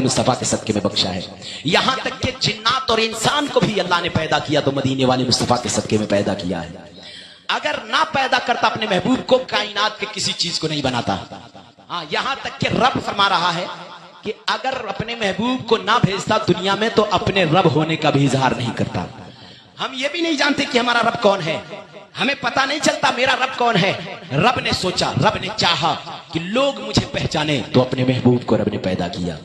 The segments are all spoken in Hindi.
मुस्तफा के सदके में बख्शा है। यहां तक कि जिन्नात और इंसान को भी अल्लाह ने पैदा किया तो मदीने वाले मुस्तफा के सदके में पैदा किया है। अगर ना पैदा करता अपने महबूब को, कायनात के किसी चीज को नहीं बनाता। हाँ, यहां तक कि रब फरमा रहा है कि अगर अपने महबूब को ना भेजता दुनिया में तो अपने रब होने का भी इजहार नहीं करता। हम ये भी नहीं जानते कि हमारा रब कौन है, हमें पता नहीं चलता मेरा रब कौन है। रब ने सोचा, रब ने चाहा कि लोग मुझे पहचाने तो अपने महबूब को रब ने पैदा किया,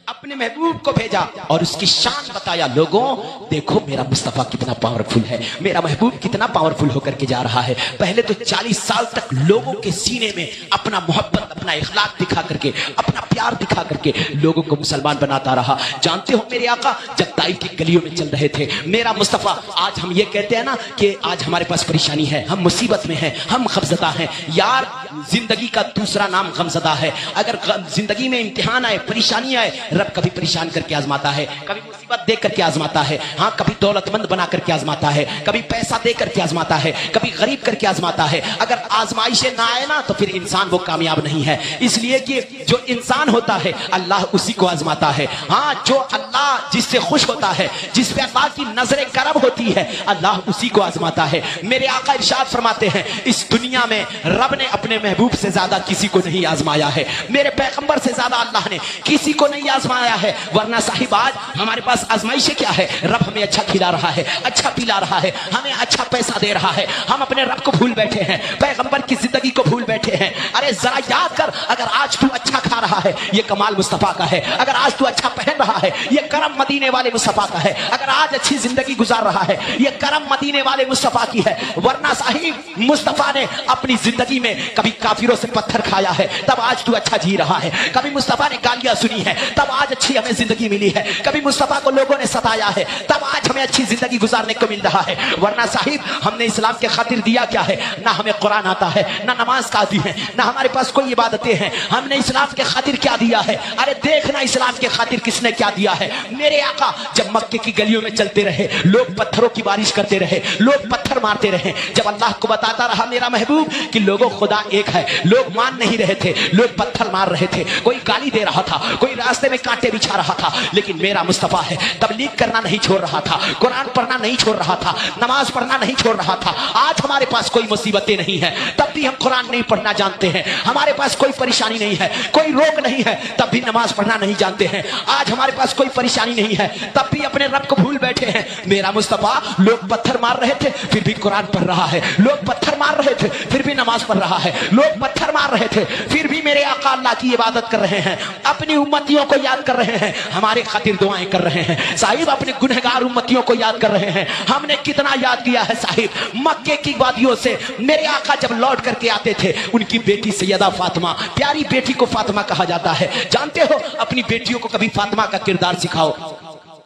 अपने महबूब को भेजा और उसकी शान बताया। लोगों देखो मेरा मुस्तफा कितना पावरफुल है, मेरा महबूब कितना पावरफुल होकर के जा रहा है। पहले तो 40 साल तक लोगों के सीने में अपना मोहब्बत, अपना इखलाक दिखा करके, अपना प्यार दिखा करके लोगों को मुसलमान बनाता रहा। जानते हो मेरे आका जब ताइफ की गलियों में चल रहे थे, मेरा मुस्तफा, आज हम ये कहते हैं ना कि आज हमारे पास परेशानी है, हम मुसीबत में हैं, हम गमज़दा हैं। यार जिंदगी का दूसरा नाम गमज़दा है। अगर जिंदगी में इम्तिहान आए, परेशानी आए, रब कभी परेशान करके आजमाता है, कभी मुसीबत दे करके आजमाता है। हाँ, कभी दौलतमंद बना करके आजमाता है, कभी पैसा दे करके आजमाता है, कभी गरीब करके आजमाता है। अगर आजमाइशें ना आए ना तो फिर इंसान वो कामयाब नहीं है। इसलिए कि जो इंसान होता है अल्लाह उसी को आजमाता है। हाँ, जो अल्लाह जिससे खुश होता है, जिस पे अल्लाह की नजर करम होती है, अल्लाह उसी को आजमाता है। मेरे आका इरशाद फरमाते हैं इस दुनिया में रब ने अपने महबूब से ज्यादा किसी को नहीं आजमाया है, मेरे पैगंबर से ज्यादा अल्लाह ने किसी को नहीं आजमाया है। वरना साहिब आज हमारे पास आजमाइशें क्या है? रब हमें अच्छा खिला रहा है, अच्छा पिला रहा है, हमें अच्छा पैसा दे रहा है, हम अपने रब को भूल बैठे हैं, पैगंबर की जिंदगी को भूल बैठे हैं। अरे जरा याद कर, अगर आज तू अच्छा खा रहा है ये कमाल मुस्तफा का है, अगर आज तू अच्छा पहन रहा है ये करम मदीने वाले मुस्तफा का है, अगर आज अच्छी जिंदगी गुजार रहा है ये करम मदीने वाले मुस्तफा की है। वरना साहिब मुस्तफा ने अपनी जिंदगी में कभी काफिरों से पत्थर खाया है तब आज तू अच्छा जी रहा है, कभी मुस्तफा ने गालियां सुनी है तब आज अच्छी हमें जिंदगी मिली है, कभी मुस्तफा को लोगों ने सताया है तब आज हमें अच्छी जिंदगी गुजारने को मिल रहा है। वरना साहिब हमने इस्लाम के खातिर दिया क्या है? ना हमें कुरान आता है, ना नमाज का आती है, ना हमारे पास कोई इबादतें हैं। हमने इस्लाम के खातिर क्या दिया है? अरे देखना इस्लाम के खातिर किसने क्या दिया है। मेरे आका जब मक्के की गलियों में चलते रहे, लोग पत्थरों की बारिश करते रहे, लोग पत्थर मारते रहे, जब अल्लाह को बताता रहा मेरा महबूब कि लोगों खुदा एक है, लोग मान नहीं रहे थे, लोग पत्थर मार रहे थे, कोई गाली दे रहा था, कोई रास्ते में कांटे बिछा रहा था, लेकिन मेरा मुस्तफा है तबलीग करना नहीं छोड़ रहा था, कुरान पढ़ना नहीं छोड़ रहा था, नमाज पढ़ना नहीं छोड़ रहा था। आज हमारे पास कोई मुसीबतें नहीं है तब भी हम कुरान नहीं पढ़ना जानते हैं, हमारे पास कोई परेशानी नहीं है, कोई रोग नहीं है तब भी नमाज पढ़ना नहीं जानते हैं। आज हमारे पास कोई परेशानी नहीं है तब भी अपने रब को भूल बैठे हैं। मेरा मुस्तफा लोग पत्थर मार रहे थे फिर भी कुरान पढ़ रहा है, लोग पत्थर मार रहे थे फिर भी नमाज पढ़ रहा है, लोग पत्थर मार रहे थे फिर भी मेरे आका अल्लाह की इबादत कर रहे हैं, अपनी उम्मतियों को याद कर रहे हैं, हमारे खातिर दुआएं कर रहे हैं। साहिब अपने गुनहगार उम्मतियों को याद कर रहे हैं। हमने कितना याद किया है साहिब, मक्के की वादियों से मेरे आका जब लौट करके आते थे, उनकी बेटी सैयदा फातिमा, प्यारी बेटी को फातिमा कहा जाता है। जानते हो अपनी बेटियों को कभी फातिमा का किरदार सिखाओ,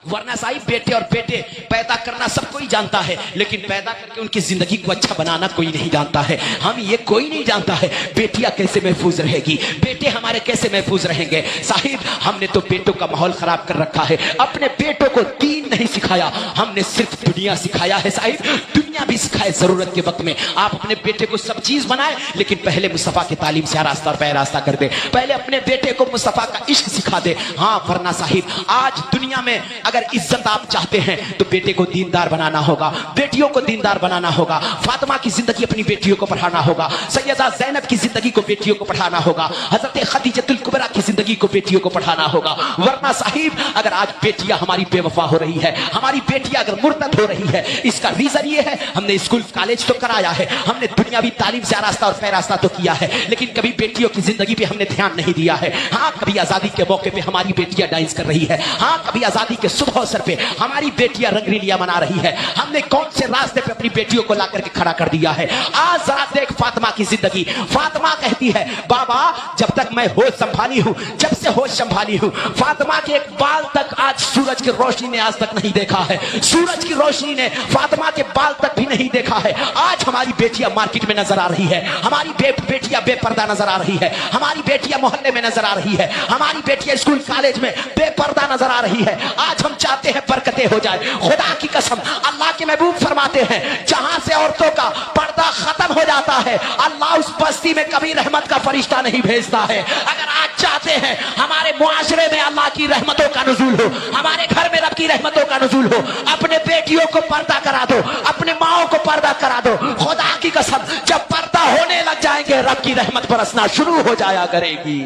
वरना साहिब बेटे और बेटे पैदा करना सब कोई जानता है लेकिन पैदा करके उनकी जिंदगी को अच्छा बनाना कोई नहीं जानता है। हम ये कोई नहीं जानता है बेटियां कैसे महफूज रहेगी, बेटे हमारे कैसे महफूज रहेंगे। साहिब हमने तो बेटों का माहौल खराब कर रखा है, अपने बेटों को दीन नहीं सिखाया, हमने सिर्फ दुनिया सिखाया है। साहिब दुनिया भी सिखाए जरूरत के वक्त में, आप अपने बेटे को सब चीज बनाए लेकिन पहले मुस्तफा की तालीम से रास्ता और पैर रास्ता कर दे, पहले अपने बेटे को मुस्तफा का इश्क सिखा दे। हाँ वरना साहिब आज दुनिया में अगर इज्जत आप चाहते हैं तो बेटे को दीनदार बनाना होगा, बेटियों को दीनदार बनाना होगा। फातिमा की जिंदगी अपनी बेटियों को पढ़ाना होगा, सैयदा ज़ैनब की जिंदगी को बेटियों को पढ़ाना होगा, हजरत खदीजतुल कुबरा की जिंदगी को बेटियों को पढ़ाना होगा। वरना साहिब अगर आज बेटियां हमारी बेवफा हो रही है, हमारी बेटियां अगर मुर्तद हो रही है, इसका रीजन ये है हमने स्कूल कॉलेज तो कराया है, हमने दुनियावी तालीम से रास्ता और पैरास्ता तो किया है, लेकिन कभी बेटियों की जिंदगी पे हमने ध्यान नहीं दिया है। हाँ कभी आजादी के मौके पे हमारी बेटियां डांस कर रही है, हाँ कभी आजादी के सुबह अवसर पे हमारी बेटियां रंगरीलियां मना रही है, हमने कौन से रास्ते पे अपनी बेटियों को ला करके खड़ा कर दिया है। आज जरा देख फातिमा की जिंदगी, फातिमा कहती है बाबा जब तक मैं होश संभाली हूं, जब से होश संभाली हूं, फातिमा के एक बाल तक आज सूरज की रोशनी ने आज तक नहीं देखा है, सूरज की रोशनी ने फातिमा के बाल तक भी नहीं देखा है। आज हमारी बेटियां मार्केट में नजर आ रही है, हमारी बेटियां बेपर्दा नजर आ रही है, हमारी बेटियां मोहल्ले में नजर आ रही है, हमारी बेटियां स्कूल कॉलेज में बेपर्दा नजर आ रही है। आज हम हम चाहते हैं बरकतें हो जाए। खुदा की कसम अल्लाह के महबूब फरमाते हैं जहां से औरतों का पर्दा खत्म हो जाता है अल्लाह उस बस्ती में कभी रहमत का फरिश्ता नहीं भेजता है। अगर आज चाहते हैं हमारे मुआशरे में अल्लाह की रहमतों का नुज़ूल हो, हमारे घर में रब की रहमतों का नुज़ूल हो, अपने बेटियों को पर्दा करा दो, अपने माओ को पर्दा करा दो। खुदा की कसम जब पर्दा होने लग जाएंगे रब की रहमत बरसना शुरू हो जाया करेगी।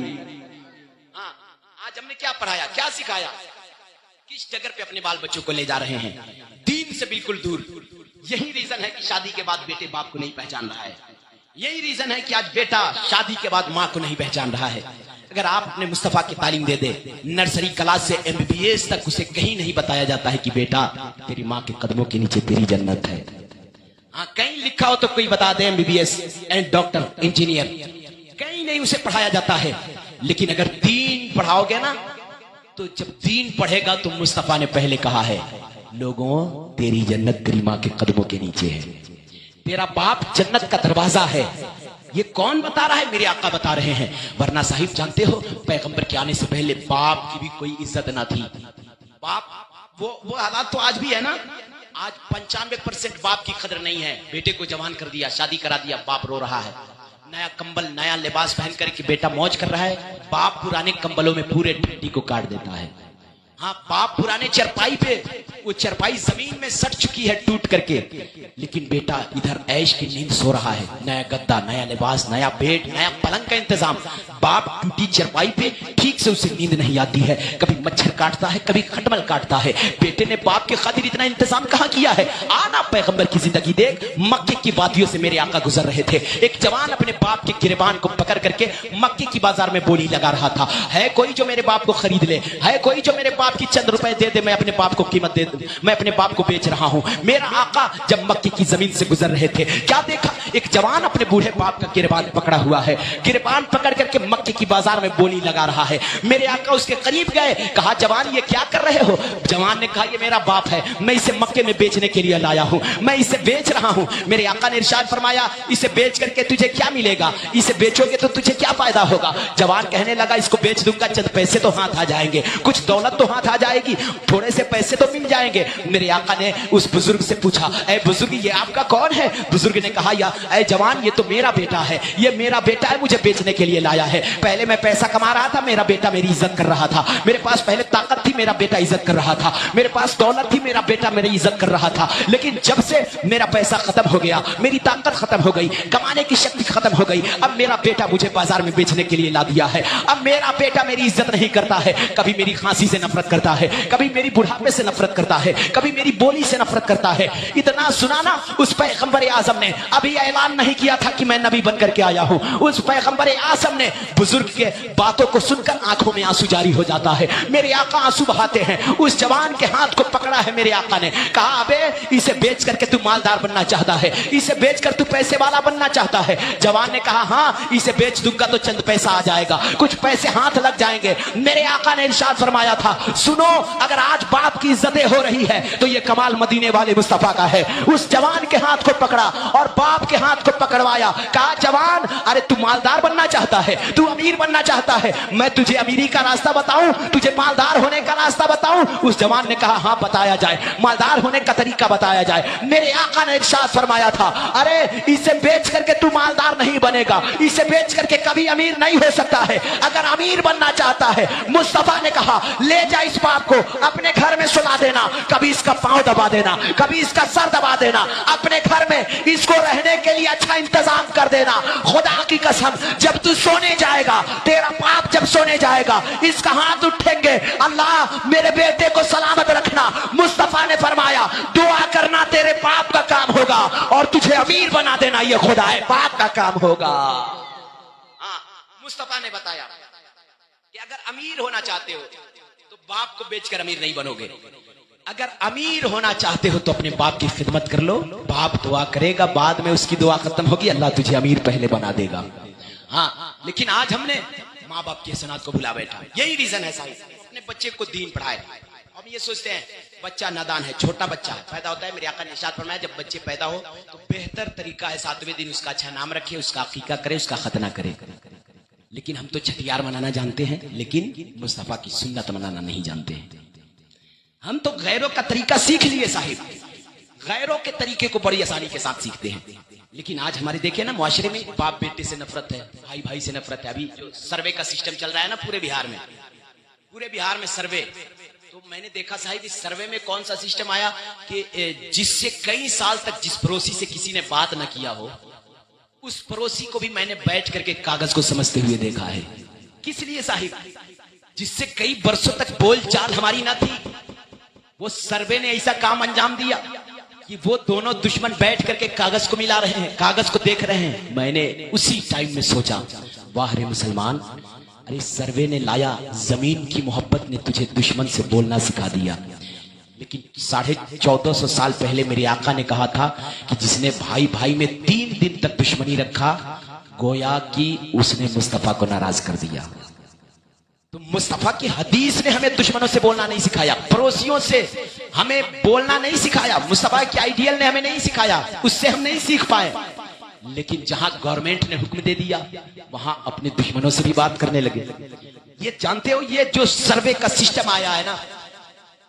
आज हमने क्या पढ़ाया, क्या सिखाया, किस जगह पे अपने बाल बच्चों को ले जा रहे हैं? दीन से बिल्कुल दूर। यही रीजन है कि शादी के बाद बेटे बाप को नहीं पहचान रहा है। यही रीजन है कि आज बेटा शादी के बाद माँ को नहीं पहचान रहा है। अगर आप अपने मुस्तफा की तालीम दे दे, नर्सरी क्लास से MBBS तक उसे कहीं नहीं बताया जाता है कि बेटा तेरी माँ के कदमों के नीचे तेरी जन्नत है। हाँ, कहीं लिखा हो तो कोई बता दे MBBS एंड डॉक्टर इंजीनियर, कहीं नहीं उसे पढ़ाया जाता है। लेकिन अगर दीन पढ़ाओगे ना, तो जब दीन पढ़ेगा तो मुस्तफा ने पहले कहा है लोगों तेरी जन्नत तेरी माँ के कदमों के नीचे है, तेरा बाप जन्नत का दरवाजा है। ये कौन बता रहा है? मेरे आका बता रहे हैं। वरना साहिब जानते हो पैगंबर के आने से पहले बाप की भी कोई इज्जत ना थी। बाप वो हालात तो आज भी है ना। आज 95% बाप की कदर नहीं है। बेटे को जवान कर दिया, शादी करा दिया, बाप रो रहा है, नया कंबल नया लिबास पहन करके बेटा मौज कर रहा है, बाप पुराने कंबलों में पूरे टट्टी को काट देता है। हाँ, बाप पुराने चरपाई पे, वो चरपाई जमीन में सट चुकी है टूट करके, लेकिन बेटा इधर ऐश की नींद सो रहा है, नया गद्दा नया लिबास नया बेड नया पलंग का इंतजाम। बाप टूटी चरपाई पे ठीक से उसे नींद नहीं आती है, कभी मच्छर काटता है कभी खटमल काटता है। बेटे ने बाप के खातिर इतना इंतजाम कहाँ किया है? आना पैगंबर की जिंदगी देख। मक्के की वादियों से मेरे आका गुजर रहे थे, एक जवान अपने बाप के गिरबान को पकड़ करके मक्के की बाजार में बोली लगा रहा था, है कोई जो मेरे बाप को खरीद ले, है कोई जो मेरे बाप की चंद रुपए दे दे, मैं अपने बाप को कीमत दे दूं, मैं अपने बाप को बेच रहा हूं। मेरा आका जब मक्के की जमीन से गुजर रहे थे, क्या देखा? एक जवान अपने बूढ़े बाप का गिरबान पकड़ा हुआ है, गिरबान पकड़ करके मक्के की बाजार में बोली लगा रहा है। मेरे आका उसके करीब गए, कहा जवान ये क्या कर रहे हो? जवान ने कहा ये मेरा बाप है, मैं इसे मक्के में बेचने के लिए लाया हूं, मैं इसे बेच रहा हूं। मेरे आका ने इरशाद फरमाया इसे बेच करके तुझे क्या मिलेगा? इसे बेचोगे तो तुझे क्या फायदा होगा? जवान कहने लगा इसको बेच दूंगा, चंद पैसे तो हाथ आ जाएंगे, कुछ दौलत तो हाथ आ जाएगी, थोड़े से पैसे तो मिल जाएंगे। मेरे आका ने उस बुजुर्ग से पूछा, ऐ बुजुर्ग ये आपका कौन है? बुजुर्ग ने कहा या ऐ जवान ये तो मेरा बेटा है, ये मेरा बेटा है, मुझे बेचने के लिए लाया है। पहले मैं पैसा कमा रहा था, मेरा बेटा मेरी इज्जत कर रहा था, मेरे पास पहले ताकत थी, मेरा बेटा इज्जत कर रहा था, मेरे पास दौलत थी, मेरा बेटा मेरी इज्जत कर रहा था। लेकिन जब से मेरा पैसा खत्म हो गया, मेरी ताकत खत्म हो गई, कमाने की शक्ति खत्म हो गई, अब मेरा बेटा मुझे बाजार में बेचने के लिए ला दिया है। अब मेरा बेटा मेरी इज्जत नहीं करता है, कभी मेरी खांसी से नफरत करता है, कभी मेरी बुढ़ापे से नफरत करता है, कभी मेरी बोली से नफरत करता है। इतना सुना ना, उस पैगंबर आजम ने अभी ऐलान नहीं किया था कि मैं नबी बनकर के आया हूं। उस पैगंबर आजम ने बुजुर्ग के बातों को सुनकर आंखों में आंसू जारी हो जाता है। मेरे आका आंसू बहाते हैं। उस जवान के हाथ को पकड़ा है मेरे आका ने, कहा अबे इसे बेच करके तू मालदार बनना चाहता है, इसे बेच कर तू पैसे वाला बनना चाहता है? जवान ने कहा हाँ, इसे बेच दूंगा तो चंद पैसा आ जाएगा, कुछ पैसे हाथ लग जाएंगे। मेरे आका ने इरशाद फरमाया था, सुनो अगर आज बाप की इज्जतें हो रही है तो ये कमाल मदीने वाले मुस्तफा का है। उस जवान के हाथ को पकड़ा और बाप के हाथ को पकड़वाया, कहा जवान अरे तू मालदार बनना चाहता है, तू अमीर बनना चाहता है, मैं तुझे अमीरी का रास्ता बताऊं, तुझे मालदार होने का रास्ता बताऊं? उस जवान ने कहा हाँ बताया जाए, मालदार होने का तरीका बताया जाए। मेरे आका ने इरशाद फरमाया था, अरे इसे बेच करके तू मालदार नहीं बनेगा, इसे बेच करके कभी अमीर नहीं हो सकता है। अगर अमीर बनना चाहता है, मुस्तफा ने कहा ले जा इस बाप को अपने घर में सुला देना, कभी इसका पांव दबा देना, कभी इसका सर दबा देना, अपने घर में इसको रहने के लिए अच्छा इंतजाम कर देना। खुदा की कसम जब तू सोने जाएगा, तेरा बाप जब सोने जाएगा, इसका हाथ उठेंगे, अल्लाह मेरे बेटे को सलामत रखना। मुस्तफा ने फरमाया दुआ करना तेरे बाप का काम होगा और तुझे अमीर बना देना ये खुदा है बाप का काम होगा। मुस्तफा ने बताया कि अगर अमीर होना चाहते हो तो बाप को बेचकर अमीर नहीं बनोगे, अगर अमीर होना चाहते हो तो अपने बाप की खिदमत कर लो, बाप दुआ करेगा, बाद में उसकी दुआ खत्म होगी, अल्लाह तुझे अमीर पहले बना देगा। हाँ, लेकिन आज हमने माँ बाप की हसनात को भुला बैठा। यही रीजन है साहिब, अपने बच्चे को दीन पढ़ाए। हम ये सोचते हैं बच्चा नादान है, छोटा बच्चा है, पैदा होता है, मेरे आका ने इरशाद फरमाया जब बच्चे पैदा हो तो बेहतर तरीका है 7वें दिन उसका अच्छा नाम रखे, उसका अकीका करे, उसका खतना करे। लेकिन हम तो छठियार मनाना जानते हैं, लेकिन मुस्तफा की सुन्नत मनाना नहीं जानते हैं। हम तो गैरों का तरीका सीख लिए साहिब, गैरों के तरीके को बड़ी आसानी के साथ सीखते हैं। लेकिन आज हमारे देखिए ना मुआशरे में बाप बेटे से नफरत है, भाई भाई से नफरत है। अभी जो सर्वे का सिस्टम चल रहा है ना पूरे बिहार में सर्वे, तो मैंने देखा साहिब इस सर्वे में कौन सा सिस्टम आया कि जिससे कई साल तक जिस पड़ोसी से किसी ने बात न किया हो, उस पड़ोसी को भी मैंने बैठ करके कागज को समझते हुए देखा है। किस लिए साहिब? जिससे कई वर्षों तक बोलचाल हमारी ना थी, वो सर्वे ने ऐसा काम अंजाम दिया कि वो दोनों दुश्मन बैठ करके कागज को मिला रहे हैं, कागज को देख रहे हैं। मैंने उसी टाइम में सोचा, वाह रे मुसलमान, अरे सर्वे ने लाया, जमीन की मोहब्बत ने तुझे दुश्मन से बोलना सिखा दिया। लेकिन 1450 साल पहले मेरे आका ने कहा था कि जिसने भाई भाई में 3 दिन तक दुश्मनी रखा, गोया कि उसने मुस्तफा को नाराज कर दिया। तो मुस्तफा की हदीस ने हमें दुश्मनों से बोलना नहीं सिखाया, पड़ोसियों से हमें बोलना नहीं सिखाया, मुस्तफा के आइडियल ने हमें नहीं सिखाया, उससे हम नहीं सीख पाए। लेकिन जहां गवर्नमेंट ने हुक्म दे दिया, वहां अपने दुश्मनों से भी बात करने लगे। ये जानते हो, ये जो सर्वे का सिस्टम आया है ना,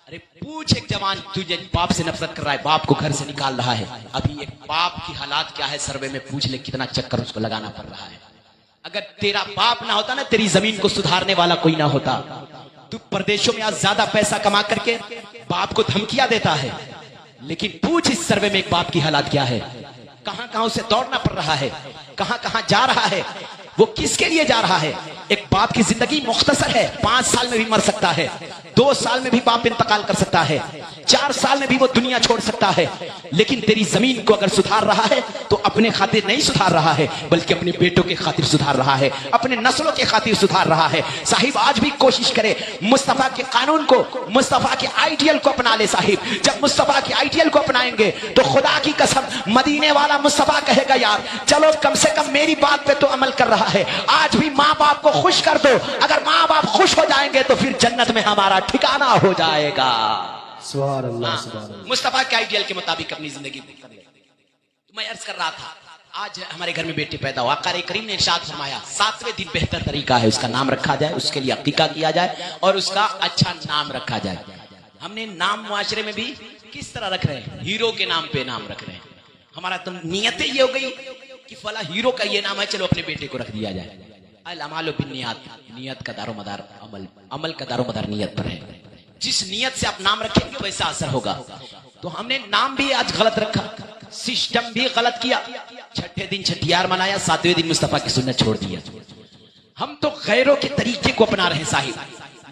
अरे पूछ एक जवान, तुझे बाप से नफरत कर रहा है, बाप को घर से निकाल रहा है, अभी एक बाप की हालात क्या है सर्वे में पूछ ले, कितना चक्कर उसको लगाना पड़ रहा है। अगर तेरा बाप ना होता ना, तेरी जमीन को सुधारने वाला कोई ना होता, तू प्रदेशों में आज ज्यादा पैसा कमा करके बाप को धमकियां देता है। लेकिन पूछ इस सर्वे में एक बाप की हालात क्या है, कहां कहां उसे दौड़ना पड़ रहा है, कहां कहां जा रहा है, वो किसके लिए जा रहा है। एक बाप की जिंदगी मुख्तसर है, 5 साल में भी मर सकता है, 2 साल में भी बाप इंतकाल कर सकता है, 4 साल में भी वो दुनिया छोड़ सकता है। लेकिन तेरी जमीन को अगर सुधार रहा है तो अपने खातिर नहीं सुधार रहा है, बल्कि अपने बेटों के खातिर सुधार रहा है, अपने नस्लों के खातिर सुधार रहा है। साहिब आज भी कोशिश करे, मुस्तफा के कानून को, मुस्तफा के आइडियल को अपना ले साहिब। जब मुस्तफा के आइडियल को अपनाएंगे तो खुदा की कसम मदीने वाला मुस्तफा कहेगा, यार चलो कम से कम मेरी बात पे तो अमल कर रहा है। आज भी माँ बाप को खुश कर दो, अगर माँ बाप खुश हो जाएंगे तो फिर जन्नत में हमारा ठिकाना हो जाएगा। सुभान अल्लाह, सुभान अल्लाह। मुस्तफा के आइडियल के मुताबिक अपनी जिंदगी मैं अर्ज कर रहा था, आज हमारे घर में बेटे पैदा हुआ, क़ुरान करीम ने इरशाद फरमाया 7वें दिन बेहतर तरीका है उसका नाम रखा जाए, उसके लिए अकीका किया जाए और उसका अच्छा नाम रखा जाए। हमने नाम मुआशरे में भी किस तरह रख रहे हैं, हीरो के नाम पे नाम रख रहे हैं। हमारा तो नियत ये हो गई कि फला हीरो का ये नाम है, चलो अपने बेटे को रख दिया जाए। अल अमालु बिन्नियात, नियत का दारोमदार अमल, अमल का दारोमदार नियत पर है। जिस नियत से आप नाम रखेंगे वैसा असर होगा। तो हमने नाम भी आज गलत रखा, सिस्टम भी गलत किया। 6ठे दिन छठियार मनाया, 7वें दिन मुस्तफा की सुन्नत छोड़ दिया। हम तो गैरों के तरीके को अपना रहे साहिब।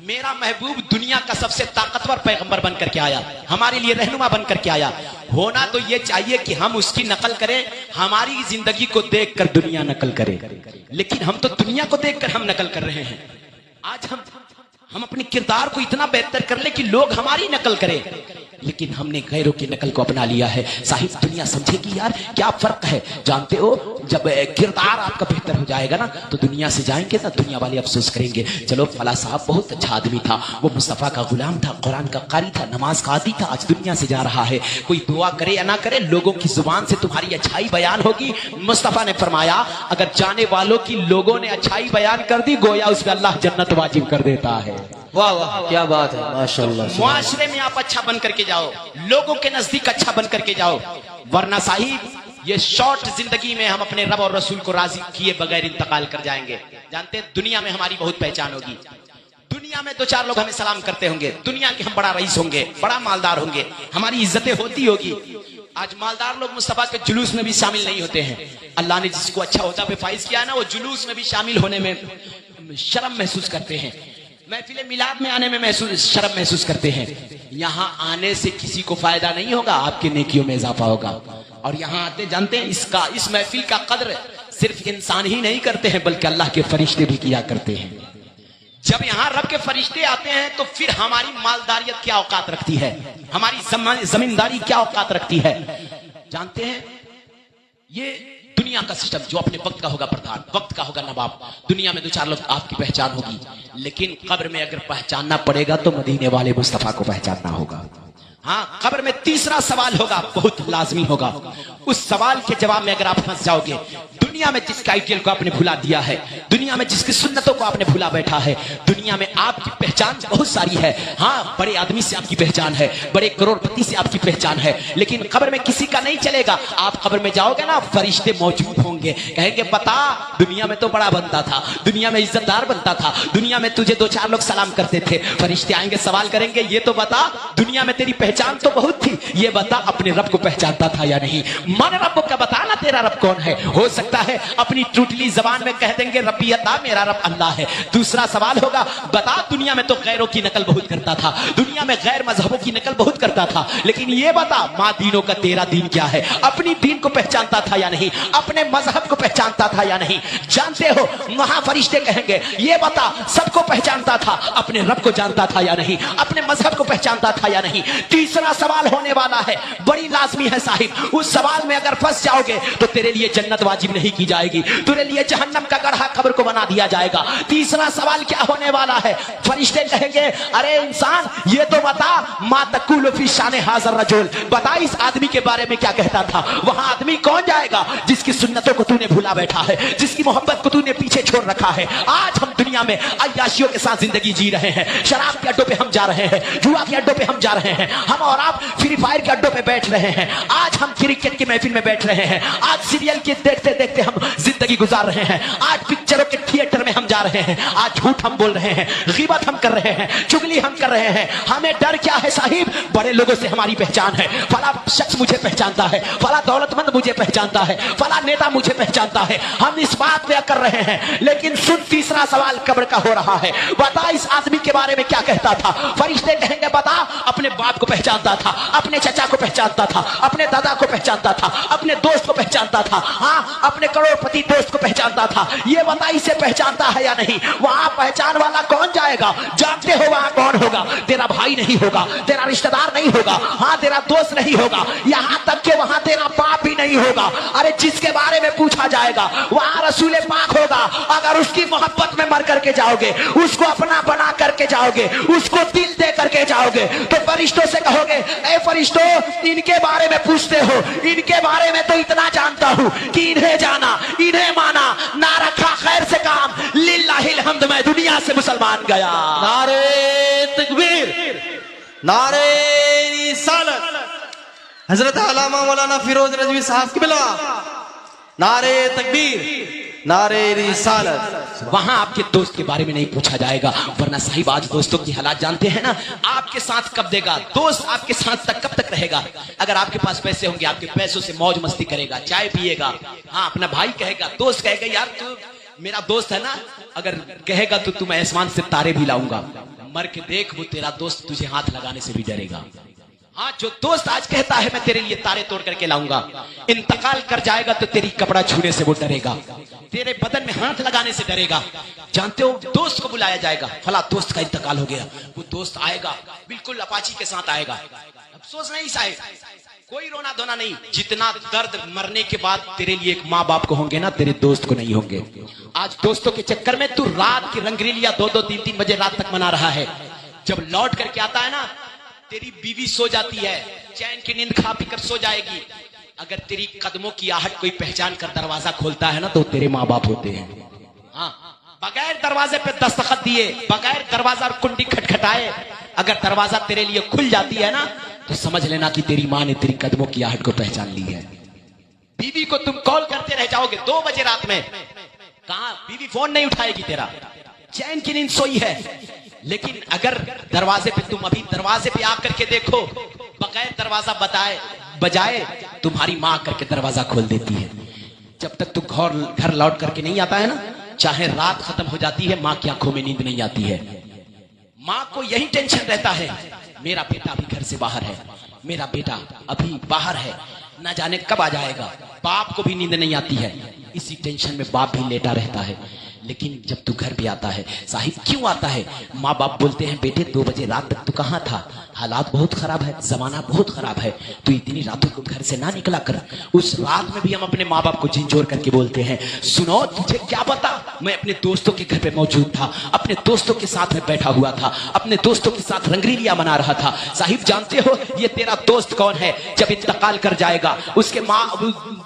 मेरा महबूब दुनिया का सबसे ताकतवर पैगंबर बनकर के आया, हमारे लिए रहनुमा बनकर के आया। होना तो ये चाहिए कि हम उसकी नकल करें, हमारी जिंदगी को देखकर दुनिया नकल करे। लेकिन हम तो दुनिया को देखकर हम नकल कर रहे हैं। आज हम अपने किरदार को इतना बेहतर कर ले कि लोग हमारी नकल करें, लेकिन हमने गैरों की नकल को अपना लिया है। साहिब दुनिया समझेगी यार क्या फर्क है। जानते हो, जब किरदार आपका बेहतर हो जाएगा ना तो दुनिया से जाएंगे ना, दुनिया वाले अफसोस करेंगे, चलो फला साहब बहुत अच्छा आदमी था, वो मुस्तफा का गुलाम था, कुरान का कारी था, नमाज का आदी था, आज दुनिया से जा रहा है। कोई दुआ करे या ना करे, लोगों की जुबान से तुम्हारी अच्छाई बयान होगी। मुस्तफा ने फरमाया अगर जाने वालों की लोगों ने अच्छाई बयान कर दी, गोया उस पर अल्लाह जन्नत वाजिब कर देता है। वाह वाह, क्या बात है, माशाअल्लाह। मुआशरे में आप अच्छा बन करके जाओ, लोगों के नजदीक अच्छा बन करके जाओ, वरना साहिब ये शॉर्ट जिंदगी में हम अपने रब और रसूल को राजी किए बगैर इंतकाल कर जाएंगे। जानते हैं दुनिया में हमारी बहुत पहचान होगी, दुनिया में 2-4 लोग हमें सलाम करते होंगे, दुनिया के हम बड़ा रईस होंगे, बड़ा मालदार होंगे, हमारी इज्जतें होती होगी। आज मालदार लोग मुस्तफा के जुलूस में भी शामिल नहीं होते हैं। अल्लाह ने जिसको अच्छा होता पे फाइज किया है ना, वो जुलूस में भी शामिल होने में शर्म महसूस करते हैं, महफिल मिलाद में आने में शर्म महसूस करते हैं। यहाँ आने से किसी को फायदा नहीं होगा, आपके नेकियों में इजाफा होगा। और यहाँ आते जानते हैं इस महफिल का कद्र सिर्फ इंसान ही नहीं करते हैं, बल्कि अल्लाह के फरिश्ते भी किया करते हैं। जब यहाँ रब के फरिश्ते आते हैं तो फिर हमारी मालदारियत क्या औकात रखती है, हमारी जमींदारी क्या औकात रखती है। जानते हैं ये दुनिया का सिस्टम जो अपने वक्त का होगा प्रधान, वक्त का होगा नवाब, दुनिया में 2-4 लोग आपकी पहचान होगी, लेकिन कब्र में अगर पहचानना पड़ेगा तो मदीने वाले मुस्तफा को पहचानना होगा। हाँ, कब्र में तीसरा सवाल होगा, बहुत लाजमी होगा। उस सवाल के जवाब में अगर आप फंस जाओगे, दुनिया में जिसके आइडियल को आपने भुला दिया है, दुनिया में जिसकी सुन्नतों को आपने भुला बैठा है, दुनिया में आपकी पहचान बहुत सारी है। हाँ, बड़े आदमी से आपकी पहचान है, बड़े करोड़पति से आपकी पहचान है, लेकिन कब्र में किसी का नहीं चलेगा। आप कब्र में जाओगे ना, फरिश्ते मौजूद होंगे, कहेंगे बता, दुनिया में तो बड़ा बनता था, दुनिया में इज्जतदार बनता था, दुनिया में तुझे 2-4 लोग सलाम करते थे। फरिश्ते आएंगे, सवाल करेंगे, ये तो बता, दुनिया में तेरी पहचान तो बहुत थी, ये बता अपने रब को पहचानता था या नहीं? मन रब का बता ना, तेरा रब कौन है? हो सकता है अपनी टूटली जबान में कह देंगे रब्बी अल्लाह, मेरा रब अल्लाह है। दूसरा सवाल होगा, बता, दुनिया में तो गैरों की नकल बहुत करता था, दुनिया में गैर मजहबों की नकल बहुत करता था, लेकिन ये बता, माँ दीनों का तेरा दीन क्या है? अपनी दीन को पहचानता था या नहीं? अपने मजहब को पहचानता था या नहीं? जानते हो, वहां फरिश्ते कहेंगे, ये बता, सबको पहचानता था, अपने रब को जानता था या नहीं? अपने मजहब को पहचानता था या नहीं? तीसरा सवाल होने वाला है, बड़ी लाजमी है साहिब। उस सवाल में अगर फंस जाओगे तो तेरे लिए जन्नत वाजिब नहीं की जाएगी, तेरे लिए जहन्नम का गड्ढा कब्र को बना दिया जाएगा। तीसरा सवाल क्या होने वाला है? फरिश्ते कहेंगे, अरे इंसान, ये तो बता, मा तकुलु फी शाने हाज़र रजुल, बता इस आदमी के बारे में क्या कहता था? वहां आदमी कौन जाएगा जिसकी सुन्नतों को तूने भुला बैठा है, जिसकी मोहब्बत को तूने पीछे छोड़ रखा है। आज हम दुनिया में अय्याशियों के साथ जिंदगी जी रहे हैं, शराब के अड्डों पे हम जा रहे हैं, जुआ के अड्डों पे हम जा रहे हैं, हम और आप फ्री फायर के अड्डों पे बैठ रहे हैं, आज हम क्रिकेट की महफिल में बैठ रहे हैं, आज सीरियल के देखते देखते हम जिंदगी गुजार रहे हैं, आज पिक्चरों के थिएटर में हम जा रहे हैं, आज झूठ हम बोल रहे हैं, गीबत हम कर रहे हैं, चुगली हम कर रहे हैं। हमें डर क्या है साहिब? बड़े लोगों से हमारी पहचान है, फला शख्स मुझे पहचानता है, फला दौलतमंद मुझे पहचानता है, फला नेता मुझे पहचानता है, हम इस बात पे कर रहे हैं। लेकिन सुन, तीसरा सवाल कब्र का हो रहा है, बता इस आदमी के बारे में क्या कहता था? फरिश्ते कहेंगे, बता, अपने बाप को पहचानता था, अपने चचा को पहचानता था, अपने दादा को पहचानता था, अपने दोस्त को पहचानता था, हाँ, अपने करोड़पति दोस्त को पहचानता था, ये बता इसे पहचानता है या नहीं? वहां पहचान वाला कौन जाएगा? जानते हो वहां कौन होगा? तेरा भाई नहीं होगा, तेरा रिश्तेदार नहीं होगा, हाँ, तेरा दोस्त नहीं होगा, यहां तक कि वहां तेरा बाप भी नहीं होगा। अरे जिसके बारे में पूछा जाएगा वहां रसूले पाक होगा। अगर उसकी मोहब्बत में मर करके जाओगे, उसको अपना बना करके जाओगे, उसको दिल दे करके जाओगे, तो फरिश्तों से कहोगे, ए फरिश्तों, इनके बारे में पूछते हो, इनके बारे में तो इतना जानता हूं कि इन्हें जाना, इन्हें माना, ना रखा खैर से काम, लिल्लाहिल हम्द, मैं दुनिया से मुसलमान गया। नारे तकबीर, नारे रिसालत, हजरत अल्लामा मौलाना फिरोज रजवी साहब की बिला, नारे तकबीर, नारे रिसालत। वहां आपके दोस्त के बारे में नहीं पूछा जाएगा, वरना साहिब आज दोस्तों की हालात जानते हैं ना। आपके साथ कब देगा दोस्त, आपके साथ तक कब तक रहेगा? अगर आपके पास पैसे होंगे, आपके पैसों से मौज मस्ती करेगा, चाय पिएगा, हाँ, अपना भाई कहेगा, दोस्त कहेगा, यार तू मेरा दोस्त है ना, अगर कहेगा तो तुम आसमान से तारे भी लाऊंगा, मर के देख, वो तेरा दोस्त तुझे हाथ लगाने से भी डरेगा। हाँ, जो दोस्त आज कहता है मैं तेरे लिए तारे तोड़ करके लाऊंगा, इंतकाल कर जाएगा तो तेरी कपड़ा छूने से वो डरेगा, तेरे बदन में हाथ लगाने से डरेगा। जानते हो, दोस्त को बुलाया जाएगा, फला दोस्त का इंतकाल हो गया, वो दोस्त आएगा, बिल्कुल अपाची के साथ आएगा। अफसोस नहीं साहिब, कोई रोना धोना नहीं, जितना दर्द मरने के बाद तेरे लिए एक माँ बाप को होंगे ना, तेरे दोस्त को नहीं होंगे। आज दोस्तों के चक्कर में तू रात की रंगरेलियां 2-2, 3-3 बजे रात तक मना रहा है। जब लौट करके आता है ना, तेरी बीवी सो जाती है, चैन की नींद खा पी कर सो जाएगी। अगर तेरी कदमों की आहट कोई पहचान कर दरवाजा खोलता है ना, तो तेरे माँ बाप होते हैं। हाँ, बगैर दरवाजे पे दस्तखत दिए, बगैर दरवाजा और कुंडी खटखटाए अगर दरवाजा तेरे लिए खुल जाती है ना, तो समझ लेना कि तेरी माँ ने तेरी कदमों की आहट को पहचान ली है। बीवी को तुम कॉल करते रह जाओगे 2 बजे रात में, कहा बीवी फोन नहीं उठाएगी तेरा, चैन की नींद सोई है। लेकिन अगर दरवाजे पे तुम अभी दरवाजे पे आकर के देखो, बगैर दरवाजा बजाए तुम्हारी माँ करके दरवाजा खोल देती है। जब तक तू घर लौट करके नहीं आता है ना, चाहे रात खत्म हो जाती है, माँ की आंखों में नींद नहीं आती है। माँ को यही टेंशन रहता है, मेरा बेटा अभी घर से बाहर है, मेरा बेटा अभी बाहर है, ना जाने कब आ जाएगा। बाप को भी नींद नहीं आती है, इसी टेंशन में बाप भी लेटा रहता है। लेकिन जब तू घर पे आता है, साहिब क्यों आता है? माँ बाप बोलते हैं, बेटे 2 बजे रात तक तू कहाँ था? हालात बहुत खराब है, जमाना बहुत खराब है, तू इतनी रातों को घर से ना निकला कर। उस रात में भी हम अपने माँ बाप को झिझोर करके बोलते हैं, सुनो तुझे क्या पता मैं अपने दोस्तों के घर पे मौजूद था, अपने दोस्तों के साथ में बैठा हुआ था, अपने दोस्तों के साथ रंगरीलियां मना रहा था। साहिब जानते हो ये तेरा दोस्त कौन है? जब इंतकाल कर जाएगा उसके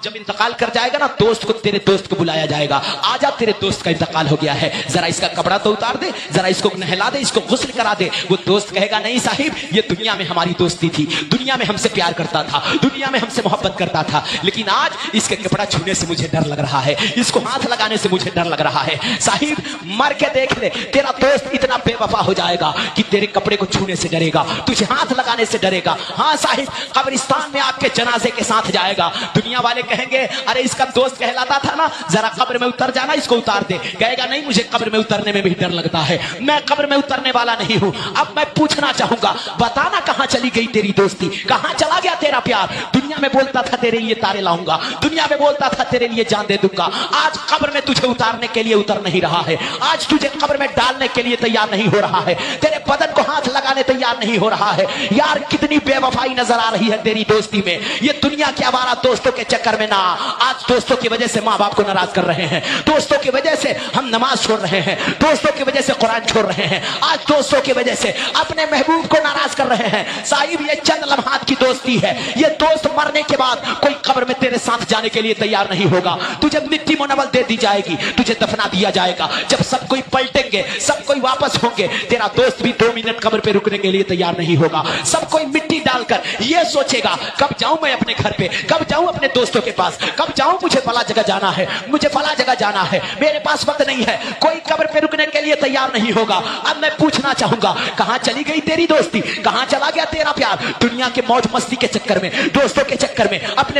जब इंतकाल कर जाएगा ना, दोस्त को, तेरे दोस्त को बुलाया जाएगा, आजा तेरे दोस्त का इंतकाल हो गया है, जरा इसका कपड़ा तो उतार दे, जरा इसको नहला दे, इसको गुस्ल करा दे। वो दोस्त कहेगा नहीं साहिब, ये दुनिया में हमारी दोस्ती थी, दुनिया में हमसे प्यार करता था, दुनिया में हमसे मोहब्बत करता था, लेकिन आज इसके कपड़ा छूने से मुझे डर लग रहा है, इसको हाथ लगाने से मुझे डर लग रहा है। साहिब मर के देख ले, तेरा दोस्त इतना बेवफा हो जाएगा कि तेरे कपड़े को छूने से डरेगा, तुझे हाथ लगाने से डरेगा। हाँ साहिब, कब्रिस्तान में आपके जनाजे के साथ जाएगा, दुनिया वाले कहेंगे अरे इसका दोस्त कहलाता था ना, जरा कब्र में उतर जाना, इसको उतार दे। कहेगा नहीं, मुझे कब्र में उतरने में भी डर लगता है, मैं कब्र में उतरने वाला नहीं हूं। अब मैं पूछना चाहूंगा, बताना कहां चली गई तेरी दोस्ती, कहां चला गया तेरा प्यार? दुनिया में बोलता था तेरे लिए तारे लाऊंगा, दुनिया में बोलता था तेरे लिए जान दे दूंगा, आज कब्र में तुझे उतारने के लिए उतर नहीं रहा है, आज तुझे कब्र में डालने के लिए तैयार नहीं हो रहा है, तेरे बदन को हाथ लगाने तैयार नहीं हो रहा है। यार कितनी बेवफाई नजर आ रही है तेरी दोस्ती में। ये दुनिया के आवारा दोस्तों के चक्कर में ना, आज दोस्तों की वजह से माँ बाप को नाराज कर रहे हैं, दोस्तों की वजह से हम नमाज छोड़ रहे हैं, दोस्तों की वजह से कुरान छोड़ रहे हैं, आज दोस्तों की वजह से अपने महबूब को नाराज कर रहे हैं। साहिब ये चंद लम्हात की दोस्ती है, ये दोस्त मरने के बाद कोई कब्र में तेरे साथ जाने के लिए तैयार नहीं होगा। तुझे मिट्टी मुनव्वल दे दी जाएगी, तुझे दफना दिया जाएगा, जब सब कोई पलटेंगे, सब कोई वापस होंगे, तेरा दोस्त भी 2 मिनट कब्र पे रुकने के लिए तैयार नहीं होगा। सब कोई मिट्टी डालकर ये सोचेगा कब जाऊं मैं अपने घर पे, कब जाऊं अपने दोस्तों के पास, कब जाऊं, मुझे फला जगह जाना है, मुझे फला जगह जाना है, मेरे पास वक्त नहीं है। कोई कब्र पे रुकने के लिए तैयार नहीं होगा। अब मैं पूछना चाहूंगा, कहां चली गई तेरी दोस्ती, कहां चला गया तेरा प्यार? दुनिया के मौज मस्ती के चक्कर में, दोस्तों के चक्कर में, अपने